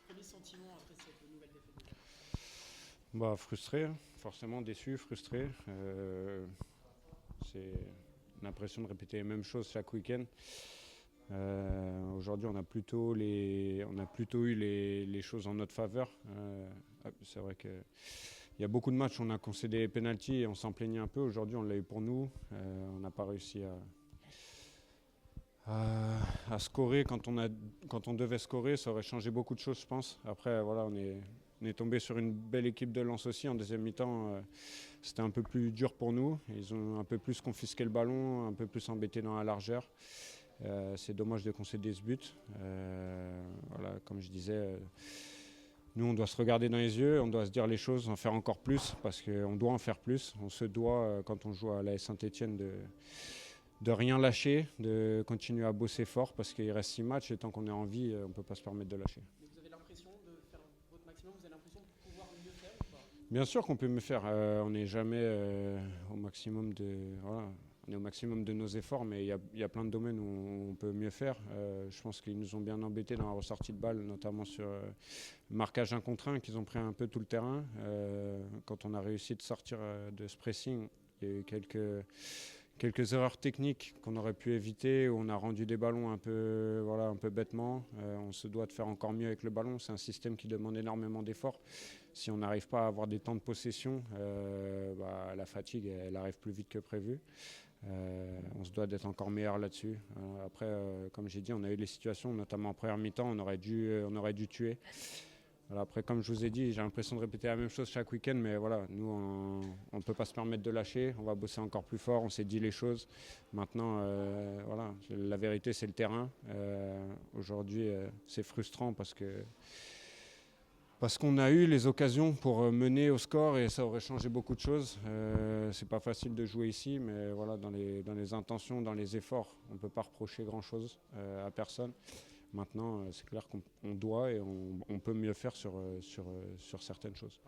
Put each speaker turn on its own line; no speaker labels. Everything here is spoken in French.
premier sentiment après cette nouvelle défaite?
Bah, frustré, hein. Forcément déçu, frustré. C'est l'impression de répéter les mêmes choses chaque week-end. Aujourd'hui, on a plutôt eu les choses en notre faveur. C'est vrai qu'il y a beaucoup de matchs où on a concédé les pénaltys et on s'en plaignait un peu. Aujourd'hui, on l'a eu pour nous. On n'a pas réussi à scorer quand on devait scorer. Ça aurait changé beaucoup de choses, je pense. Après, voilà, on est tombé sur une belle équipe de Lens aussi. En deuxième mi-temps, c'était un peu plus dur pour nous. Ils ont un peu plus confisqué le ballon, un peu plus embêté dans la largeur. C'est dommage de concéder ce but. Voilà, comme je disais, nous on doit se regarder dans les yeux, on doit se dire les choses, en faire encore plus, parce qu'on doit en faire plus. On se doit, quand on joue à l'AS Saint-Etienne, de rien lâcher, de continuer à bosser fort, parce qu'il reste 6 matchs et tant qu'on est en vie, on ne peut pas se permettre de lâcher.
Mais vous avez l'impression de faire votre maximum, vous avez l'impression de pouvoir mieux faire ou pas?
Bien sûr qu'on peut mieux faire. On n'est jamais au maximum voilà, on est au maximum de nos efforts, mais il y a plein de domaines où on peut mieux faire. Je pense qu'ils nous ont bien embêtés dans la ressortie de balle, notamment sur le marquage 1 contre 1, qu'ils ont pris un peu tout le terrain. Quand on a réussi de sortir de ce pressing, il y a eu quelques erreurs techniques qu'on aurait pu éviter, où on a rendu des ballons un peu bêtement. On se doit de faire encore mieux avec le ballon. C'est un système qui demande énormément d'efforts. Si on n'arrive pas à avoir des temps de possession, la fatigue, elle arrive plus vite que prévu. On se doit d'être encore meilleur là-dessus. Après, comme j'ai dit, on a eu les situations, notamment en première mi-temps, on aurait dû tuer. Voilà, après, comme je vous ai dit, j'ai l'impression de répéter la même chose chaque week-end, mais voilà, nous, on ne peut pas se permettre de lâcher. On va bosser encore plus fort, on s'est dit les choses. Maintenant, voilà, la vérité, c'est le terrain. Aujourd'hui, c'est frustrant parce qu'on a eu les occasions pour mener au score et ça aurait changé beaucoup de choses. C'est pas facile de jouer ici, mais voilà, dans les intentions, dans les efforts, on ne peut pas reprocher grand-chose à personne. Maintenant, c'est clair qu'on doit et on peut mieux faire sur certaines choses.